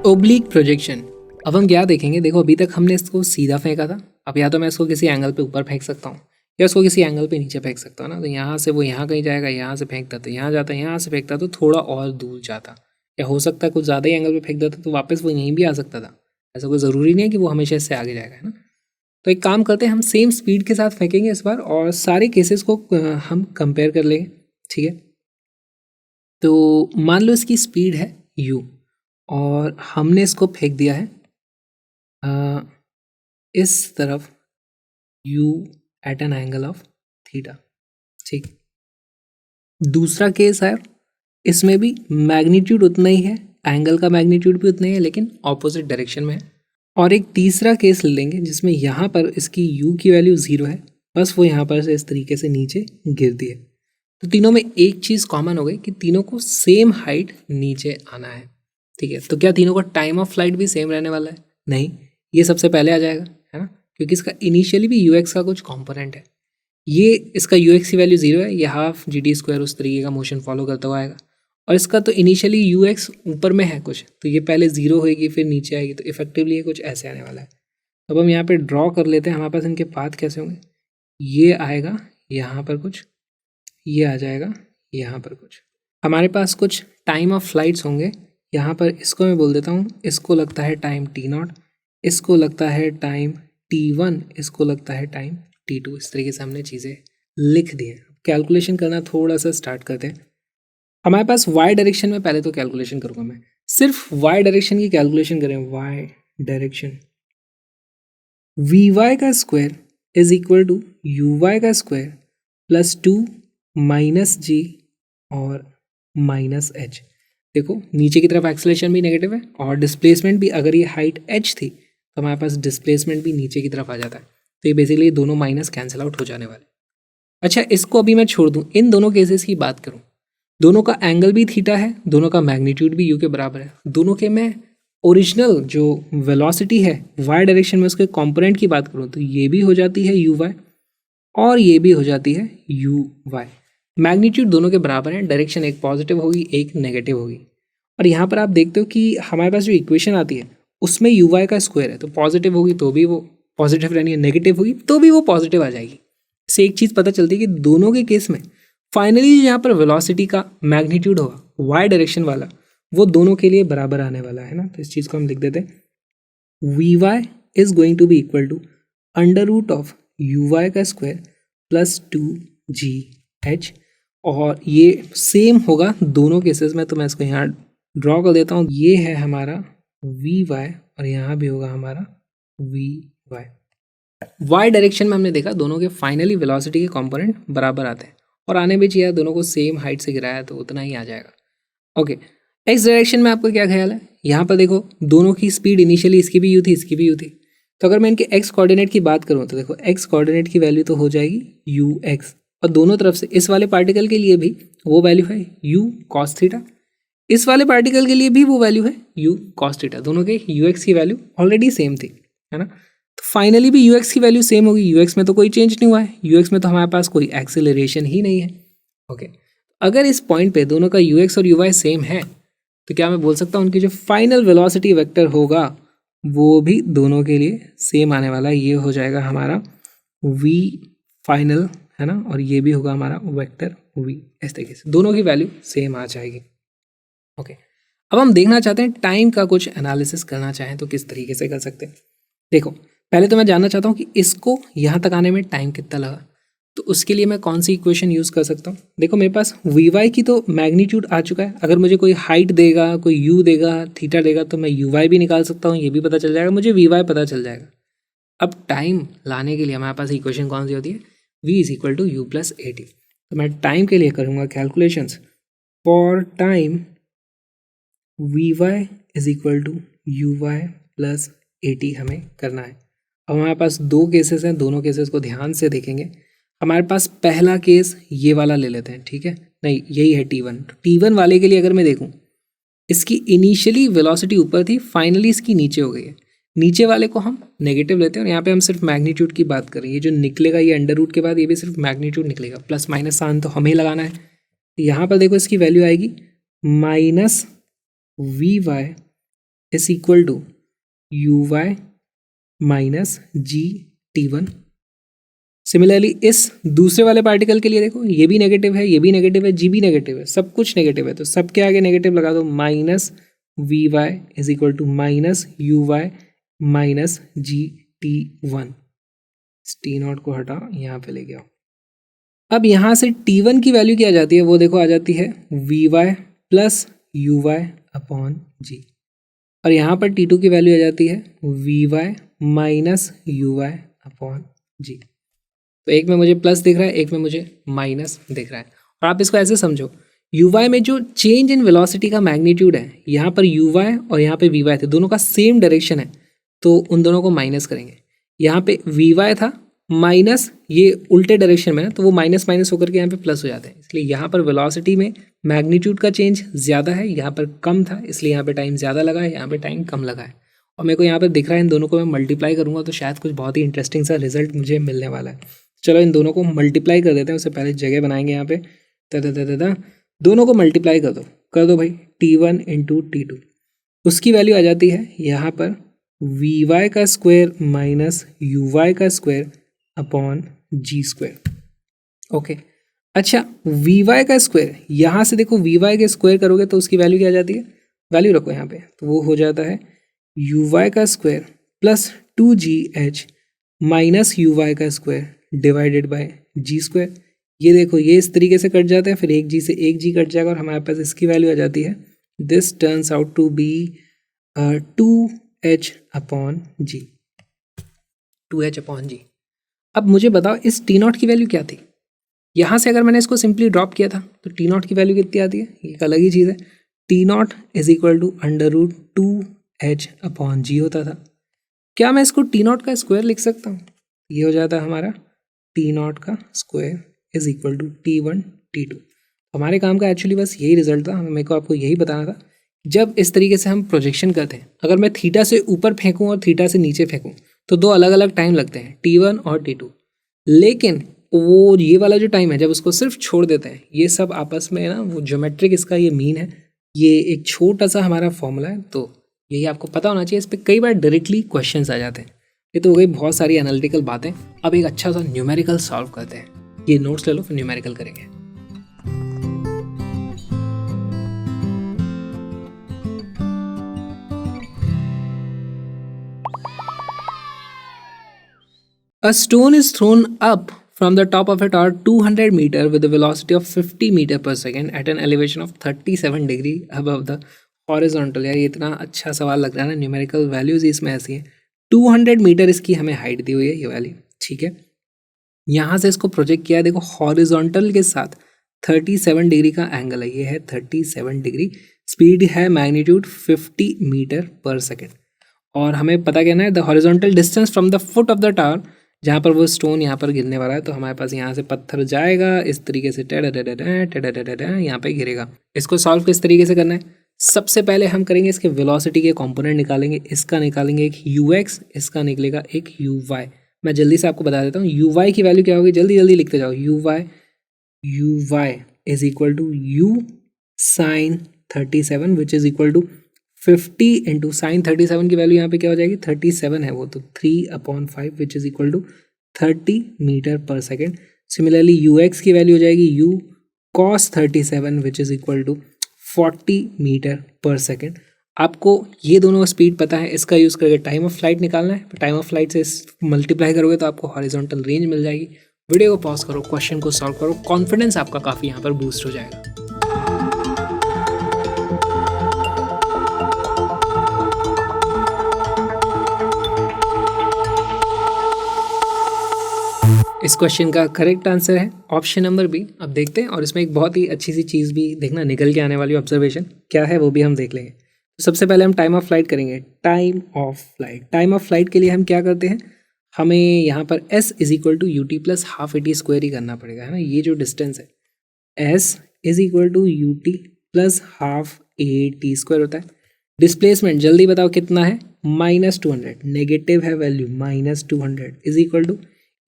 Oblique projection. अब हम क्या देखेंगे, देखो अभी तक हमने इसको सीधा फेंका था, अब या तो मैं इसको किसी एंगल पे ऊपर फेंक सकता हूँ या इसको किसी एंगल पे नीचे फेंक सकता हूँ ना। तो यहाँ से वो यहाँ कहीं जाएगा, यहाँ से फेंकता तो यहाँ जाता, यहाँ से फेंकता तो थोड़ा और दूर जाता, या हो सकता है कुछ ज़्यादा ही एंगल पे फेंक देता तो वापस वो यहीं भी आ सकता था। ऐसा कोई ज़रूरी नहीं है कि वो हमेशा इससे आगे जाएगा, है ना। तो एक काम करते हैं, हम सेम स्पीड के साथ फेंकेंगे इस बार और सारे केसेस को हम कंपेयर कर लेंगे, ठीक है। तो मान लो इसकी स्पीड है u और हमने इसको फेंक दिया है इस तरफ u at an angle of theta, ठीक। दूसरा केस है, इसमें भी मैग्नीट्यूड उतना ही है, एंगल का मैग्नीट्यूड भी उतना ही है, लेकिन ऑपोजिट डायरेक्शन में है। और एक तीसरा केस ले लेंगे जिसमें यहाँ पर इसकी u की वैल्यू 0 है, बस वो यहाँ पर से इस तरीके से नीचे गिरती है। तो तीनों में एक चीज़ कॉमन हो गई कि तीनों को सेम हाइट नीचे आना है, ठीक है। तो क्या तीनों का टाइम ऑफ फ्लाइट भी सेम रहने वाला है? नहीं, ये सबसे पहले आ जाएगा, है ना, क्योंकि इसका इनिशियली भी ux का कुछ कंपोनेंट है। ये इसका ux की वैल्यू 0 है, ये हाफ GT² उस तरीके का मोशन फॉलो करता हुआ आएगा। और इसका तो इनिशियली ux ऊपर में है कुछ, तो ये पहले 0 होएगी फिर नीचे आएगी, तो इफेक्टिवली ये कुछ ऐसे आने वाला है। अब हम यहाँ पे ड्रॉ कर लेते हैं, हमारे पास इनके पाथ कैसे होंगे। ये आएगा यहाँ पर कुछ, ये आ जाएगा यहाँ पर कुछ। हमारे पास कुछ टाइम ऑफ फ्लाइट्स होंगे यहाँ पर, इसको मैं बोल देता हूँ, इसको लगता है टाइम t0, इसको लगता है टाइम t1, इसको लगता है टाइम t2। इस तरीके से हमने चीज़ें लिख दी हैं। कैलकुलेशन करना थोड़ा सा स्टार्ट करते हैं। हमारे पास y डायरेक्शन में पहले तो कैलकुलेशन करूँगा मैं, सिर्फ y डायरेक्शन की कैलकुलेशन करें। y डायरेक्शन vy का square is equal to uy का स्क्वायर प्लस 2 माइनस जी और माइनस एच। देखो नीचे की तरफ एक्सेलरेशन भी नेगेटिव है और डिस्प्लेसमेंट भी, अगर ये हाइट h थी तो हमारे पास डिस्प्लेसमेंट भी नीचे की तरफ आ जाता है। तो ये बेसिकली दोनों माइनस कैंसिल आउट हो जाने वाले। अच्छा, इसको अभी मैं छोड़ दूँ, इन दोनों केसेस की बात करूँ, दोनों का एंगल भी थीटा है, दोनों का मैग्नीट्यूड भी u के बराबर है। दोनों के मैं ओरिजिनल जो वेलोसिटी है y डायरेक्शन में उसके कंपोनेंट की बात करूँ तो ये भी हो जाती है uy और ये भी हो जाती है uy। मैग्नीट्यूड दोनों के बराबर है, डायरेक्शन एक पॉजिटिव होगी एक नेगेटिव होगी। और यहाँ पर आप देखते हो कि हमारे पास जो इक्वेशन आती है उसमें uy का स्क्वायर है, तो पॉजिटिव होगी तो भी वो पॉजिटिव रहनी है, नेगेटिव होगी तो भी वो पॉजिटिव आ जाएगी। इससे एक चीज़ पता चलती है कि दोनों के केस में फाइनली यहाँ पर वेलोसिटी का मैग्नीट्यूड होगा y डायरेक्शन वाला, वो दोनों के लिए बराबर आने वाला है ना। तो इस चीज़ को हम लिख देते हैं, vy is going to be equal to under root of uy का स्क्वायर प्लस 2gh। और ये सेम होगा दोनों केसेस में, तो मैं इसको यहाँ ड्रॉ कर देता हूँ। ये है हमारा vy और यहाँ भी होगा हमारा vy। y डायरेक्शन में हमने देखा दोनों के फाइनली वेलोसिटी के कंपोनेंट बराबर आते हैं और आने भी चाहिए, दोनों को सेम हाइट से गिराया तो उतना ही आ जाएगा। ओके, x डायरेक्शन में आपका क्या ख्याल है? यहाँ पर देखो दोनों की स्पीड इनिशियली इसकी भी u थी इसकी भी u थी, तो अगर मैं इनके x कोऑर्डिनेट की बात करूँ तो देखो x कोऑर्डिनेट की वैल्यू तो हो जाएगी ux, और दोनों तरफ से इस वाले पार्टिकल के लिए भी वो वैल्यू है u cos थीटा, इस वाले पार्टिकल के लिए भी वो वैल्यू है u cos थीटा। दोनों के ux की वैल्यू ऑलरेडी सेम थी, है ना। तो फाइनली भी ux की वैल्यू सेम होगी, ux में तो कोई चेंज नहीं हुआ है, ux में तो हमारे पास कोई एक्सेलरेशन ही नहीं है। ओके, अगर इस पॉइंट पे दोनों का ux और uy सेम है तो क्या मैं बोल सकता हूँ उनकी जो फाइनल वेलोसिटी वेक्टर होगा वो भी दोनों के लिए सेम आने वाला है। ये हो जाएगा हमारा v फाइनल, है ना, और ये भी होगा हमारा वेक्टर v। इस तरीके से दोनों की वैल्यू सेम आ जाएगी। ओके, अब हम देखना चाहते हैं टाइम का कुछ एनालिसिस करना चाहें तो किस तरीके से कर सकते हैं। देखो पहले तो मैं जानना चाहता हूँ कि इसको यहाँ तक आने में टाइम कितना लगा, तो उसके लिए मैं कौन सी इक्वेशन यूज़ कर सकता हूँ। देखो मेरे पास vy की तो मैग्नीट्यूड आ चुका है, अगर मुझे कोई हाइट देगा, कोई u देगा, थीटा देगा, तो मैं uy भी निकाल सकता हूँ, ये भी पता चल जाएगा, मुझे vy पता चल जाएगा। अब टाइम लाने के लिए हमारे पास इक्वेशन कौन सी होती है, v is equal to u plus at। तो मैं टाइम के लिए करूँगा calculations for time, vy is equal to uy plus at हमें करना है। अब हमारे पास दो केसेस हैं, दोनों केसेस को ध्यान से देखेंगे। हमारे पास पहला केस ये वाला ले लेते हैं, ठीक है, नहीं यही है t1। तो t1 वाले के लिए अगर मैं देखूं, इसकी इनिशियली वेलोसिटी ऊपर थी, फाइनली इसकी नीचे हो गई है, नीचे वाले को हम नेगेटिव लेते हैं और यहाँ पे हम सिर्फ मैग्नीट्यूड की बात करें। ये जो निकलेगा ये अंडर रूट के बाद ये भी सिर्फ मैग्नीट्यूड निकलेगा, प्लस माइनस साइन तो हमें लगाना है। यहाँ पर देखो इसकी वैल्यू आएगी minus v y is equal to u y minus g t one. Similarly इस दूसरे वाले पार्टिकल के लिए देखो, ये भी नेगेटिव है, ये भी नेगेटिव है, जी भी नेगेटिव है, सब कुछ नेगेटिव है, तो सबके आगे नेगेटिव लगा दो। Minus v y is equal to minus you y minus g t one. T naught को हटा, यहाँ पे ले गया। अब यहाँ से टी वन की वैल्यू क्या आ जाती है, वो देखो आ जाती है V Y plus U Y upon G, और यहाँ पर टी टू की वैल्यू आ जाती है V Y minus you Y upon G. तो एक में मुझे प्लस दिख रहा है, एक में मुझे माइनस दिख रहा है। और आप इसको ऐसे समझो, यू वाई में जो चेंज इन वेलोसिटी का मैग्नीट्यूड है, यहाँ पर यू वाई और यहाँ पे वी वाई थे, दोनों का सेम डायरेक्शन है, तो उन दोनों को माइनस करेंगे। यहाँ पे वी वाई था माइनस, ये उल्टे डायरेक्शन में है, तो वो माइनस माइनस होकर के यहाँ पे प्लस हो जाते हैं। इसलिए यहाँ पर वेलोसिटी में मैग्नीट्यूड का चेंज ज़्यादा है, यहाँ पर कम था, इसलिए यहाँ पे टाइम ज़्यादा लगा है, यहाँ पे टाइम कम लगा है। और मेरे को यहाँ पर दिख रहा है इन दोनों को मैं मल्टीप्लाई करूँगा तो शायद कुछ बहुत ही इंटरेस्टिंग सा रिजल्ट मुझे मिलने वाला है। चलो इन दोनों को मल्टीप्लाई कर देते हैं, उससे पहले जगह बनाएंगे यहाँ पे। दोनों को मल्टीप्लाई कर दो भाई, t one into t two. उसकी वैल्यू आ जाती है यहाँ पर वी वाई का स्क्वायर माइनस यू वाई का square upon g square. Okay, अच्छा वी वाई का स्क्वायर, यहाँ से देखो वी वाई के स्क्वायर करोगे तो उसकी वैल्यू क्या आ जाती है, वैल्यू रखो यहाँ पे, तो वो हो जाता है यू वाई का square plus two G H minus you Y का square divided by G square. ये देखो ये इस तरीके से कट जाते हैं, फिर एक जी से एक जी कट जाएगा और हमारे पास इसकी वैल्यू आ जाती है, this turns out to be 2h upon G, 2h upon G. अब मुझे बताओ इस टी नॉट की वैल्यू क्या थी। यहाँ से अगर मैंने इसको सिंपली ड्रॉप किया था तो टी नॉट की वैल्यू कितनी आती है, ये एक अलग ही चीज़ है। T not is equal to under root 2h upon G होता था। क्या मैं इसको टी नॉट का स्क्वायर लिख सकता हूँ, ये हो जाता है हमारा टी नॉट का square is equal to t one t two. हमारे काम का एक्चुअली बस यही रिजल्ट था, मेरे को आपको यही बताना था। जब इस तरीके से हम प्रोजेक्शन करते हैं, अगर मैं थीटा से ऊपर फेंकूँ और थीटा से नीचे फेंकूँ तो दो अलग अलग टाइम लगते हैं, T1 और T2। लेकिन वो ये वाला जो टाइम है जब उसको सिर्फ छोड़ देते हैं, ये सब आपस में ना वो ज्योमेट्रिक इसका ये मीन है, ये एक छोटा सा हमारा फॉर्मूला है, तो यही आपको पता होना चाहिए। इस पर कई बार डायरेक्टली क्वेश्चंस आ जाते हैं। ये तो हो गई बहुत सारी एनालिटिकल बातें। अब एक अच्छा सा न्यूमेरिकल सॉल्व करते हैं। ये नोट्स ले लो, फिर न्यूमेरिकल करेंगे। A stone is thrown up from the top of a tower 200 meter with a velocity of 50 meter per second at an elevation of 37 degree above the horizontal। यार ये इतना अच्छा सवाल लग रहा है ना, न्यूमेरिकल वैल्यूज इसमें ऐसी हैं। 200 मीटर इसकी हमें हाइट दी हुई है, ये वाली, ठीक है। यहाँ से इसको प्रोजेक्ट किया है, देखो हॉरिजॉन्टल के साथ 37 डिग्री का एंगल है, ये है 37 डिग्री। स्पीड है मैग्नीट्यूड 50 मीटर पर सेकेंड। और हमें पता कहना है the horizontal distance from the foot of the tower, जहाँ पर वो स्टोन यहाँ पर गिरने वाला है, तो हमारे पास यहाँ से पत्थर जाएगा इस तरीके से यहाँ पे गिरेगा। इसको सॉल्व किस तरीके से करना है, सबसे पहले हम करेंगे इसके वेलोसिटी के कंपोनेंट निकालेंगे। इसका निकालेंगे एक ux, इसका निकलेगा एक uy। मैं जल्दी से आपको बता देता हूँ uy की वैल्यू क्या होगी, जल्दी जल्दी लिखते जाओ। uy is equal to u sine 37 which is equal to 50 into sine 37 की वैल्यू यहाँ पे क्या हो जाएगी, 37 है वो, तो 3/5 which is equal to 30 metre per second. Similarly ux की वैल्यू हो जाएगी u cos 37 which is equal to 40 metre per second. आपको ये दोनों स्पीड पता है, इसका यूज़ करके टाइम ऑफ फ्लाइट निकालना है। टाइम ऑफ फ्लाइट से मल्टीप्लाई करोगे तो आपको हॉरिजॉन्टल रेंज मिल जाएगी। वीडियो को पॉज करो, क्वेश्चन को सॉल्व करो, कॉन्फिडेंस आपका काफ़ी यहाँ पर बूस्ट हो जाएगा। इस क्वेश्चन का करेक्ट आंसर है ऑप्शन नंबर बी। अब देखते हैं, और इसमें एक बहुत ही अच्छी सी चीज़ भी देखना निकल के आने वाली ऑब्जर्वेशन क्या है वो भी हम देख लेंगे। तो सबसे पहले हम टाइम ऑफ फ्लाइट करेंगे। टाइम ऑफ फ्लाइट के लिए हम क्या करते हैं, हमें यहाँ पर s is equal to U T plus half A T square ही करना पड़ेगा, है ना। ये जो डिस्टेंस है s is equal to U T plus half A T square होता है। डिस्प्लेसमेंट जल्दी बताओ कितना है, -200, नेगेटिव है value, -200 is equal to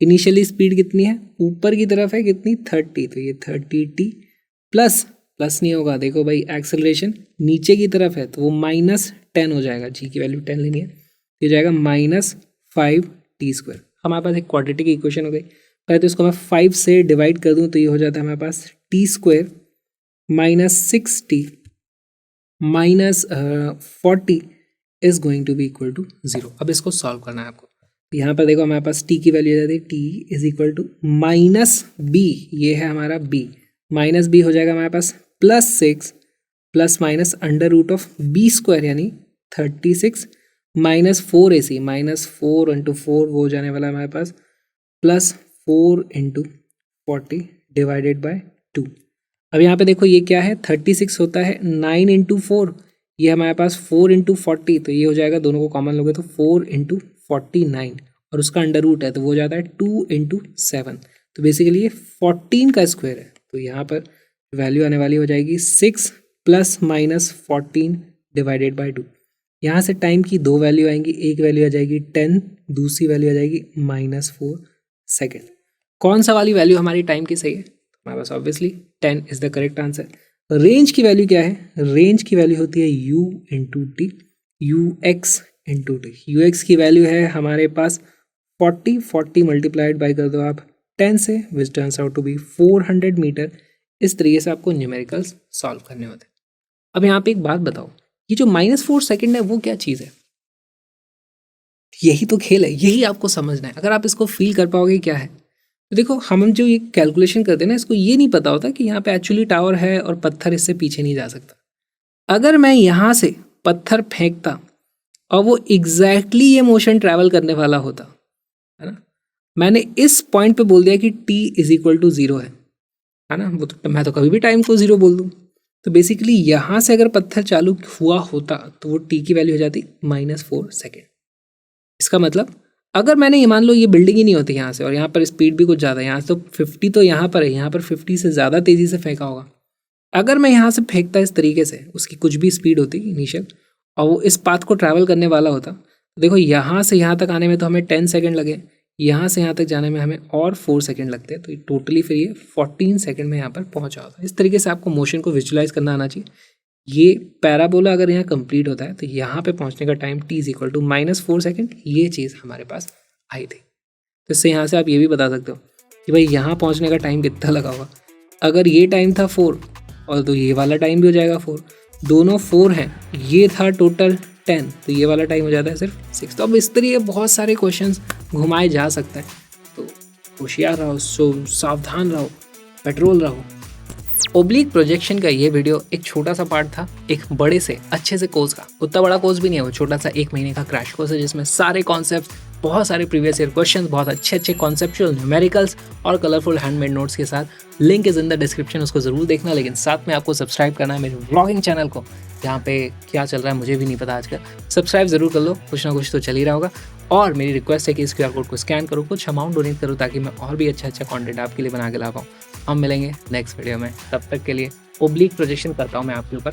initially speed कितनी है, ऊपर की तरफ है कितनी, 30, तो ये 30t प्लस नहीं होगा, देखो भाई एक्सेलरेशन नीचे की तरफ है तो वो -10 हो जाएगा, जी की वैल्यू 10 लेनी है, ये जाएगा -5t²। हमारे पास एक क्वाड्रेटिक इक्वेशन हो गई। पहले तो इसको मैं 5 से डिवाइड कर दूं तो ये हो जाता है हमारे पास t² -6t -40 is going to be equal to 0। अब इसको सॉल्व करना है आपको। यहाँ पर देखो हमारे पास t की वैल्यू आ जाती है, t is equal to -b, ये है हमारा b, -b हो जाएगा हमारे पास +6 ± √b² यानी 36 -4ac, -4 × 4 वो हो जाने वाला है हमारे पास +4 × 40 डिवाइडेड बाय 2। अब यहाँ पे देखो ये क्या है, 36 होता है 9 × 4, ये हमारे पास 4 × 40, तो ये हो जाएगा, दोनों को कॉमन लोगे तो 4 × 49 और उसका अंडर रूट है तो वो हो जाता है 2 × 7, तो बेसिकली ये 14 का स्क्वायर है। तो यहाँ पर वैल्यू आने वाली हो जाएगी 6 ± 14 डिवाइडेड बाय 2। यहाँ से टाइम की दो वैल्यू आएंगी, एक वैल्यू आ जाएगी 10, दूसरी वैल्यू आ जाएगी -4 सेकेंड। कौन सा वाली वैल्यू हमारी टाइम की सही है? हमारे पास obviously 10 is the correct answer. Range की वैल्यू क्या है? रेंज की वैल्यू होती है u × t, ux × t। ux की वैल्यू है हमारे पास 40 मल्टीप्लाइड बाई कर दो आप 10 से, which turns out to be 400 metre. इस तरीके से आपको न्यूमेरिकल्स सॉल्व करने होते हैं। अब यहाँ पे एक बात बताओ, ये जो -4 सेकेंड है वो क्या चीज़ है? यही तो खेल है, यही आपको समझना है। अगर आप इसको फील कर पाओगे क्या है, तो देखो हम जो ये कैलकुलेशन करते हैं ना, इसको ये नहीं पता होता कि यहाँ पे एक्चुअली टावर है और पत्थर इससे पीछे नहीं जा सकता। अगर मैं यहाँ से पत्थर फेंकता और वो एग्जैक्टली ये मोशन ट्रैवल करने वाला होता है ना, मैंने इस पॉइंट पे बोल दिया कि t इज इक्वल टू 0 है ना, वो तो मैं तो कभी भी टाइम को 0 बोल दूँ। तो बेसिकली यहाँ से अगर पत्थर चालू हुआ होता तो वो t की वैल्यू हो जाती -4 सेकेंड। इसका मतलब अगर मैंने ये मान लो ये बिल्डिंग ही नहीं होती यहाँ से, और यहाँ पर स्पीड भी कुछ ज़्यादा है, यहाँ से तो 50 तो यहाँ पर है, यहाँ पर 50 से ज़्यादा तेज़ी से फेंका होगा। अगर मैं यहाँ से फेंकता इस तरीके से, उसकी कुछ भी स्पीड होती इनिशियल, और वो इस पाथ को ट्रैवल करने वाला होता, तो देखो यहाँ से यहाँ तक आने में तो हमें 10 सेकेंड लगे, यहाँ से यहाँ तक जाने में हमें और 4 सेकेंड लगते हैं, तो टोटली फिर ये 14 सेकेंड में यहाँ पर पहुँचा होता है। इस तरीके से आपको मोशन को विजुअलाइज करना आना चाहिए। ये पैराबोला अगर यहाँ कंप्लीट होता है तो यहाँ पे पहुँचने का time t is equal to -4 second, ये चीज़ हमारे पास आई थी। तो इससे यहाँ से आप ये भी बता सकते हो कि भाई यहाँ पहुँचने का टाइम कितना लगा होगा। अगर ये टाइम था 4 और तो ये वाला टाइम भी हो जाएगा 4, दोनों 4 हैं, ये था टोटल 10, तो ये वाला टाइम हो जाता है सिर्फ 6। तो अब इस तरीके बहुत सारे क्वेश्चंस घुमाए जा सकते हैं, तो होशियार रहो, सावधान रहो, पेट्रोल रहो। ओब्लिक प्रोजेक्शन का ये वीडियो एक छोटा सा पार्ट था एक बड़े से अच्छे से कोर्स का। उतना बड़ा कोर्स भी नहीं है, वो छोटा सा 1 महीने का क्रैश कोर्स है, जिसमें सारे कॉन्सेप्ट्स, बहुत सारे प्रीवियस ईयर क्वेश्चंस, बहुत अच्छे कॉन्सेप्चुअल न्यूमेरिकल्स और कलरफुल हैंडमेड नोट्स के साथ। Link is in the description, उसको ज़रूर देखना। लेकिन साथ में आपको सब्सक्राइब करना है मेरे व्लॉगिंग चैनल को, जहाँ पे क्या चल रहा है मुझे भी नहीं पता आजकल। सब्सक्राइब ज़रूर कर लो, कुछ ना कुछ तो चल ही रहा होगा। और मेरी रिक्वेस्ट है कि इस QR कोड को स्कैन करो, कुछ अमाउंट डोनेट करो, ताकि मैं और भी अच्छा कंटेंट आपके लिए बना के ला पाऊँ। हम मिलेंगे नेक्स्ट वीडियो में, तब तक के लिए ओब्लिक प्रोजेक्शन करता हूँ मैं आपके ऊपर।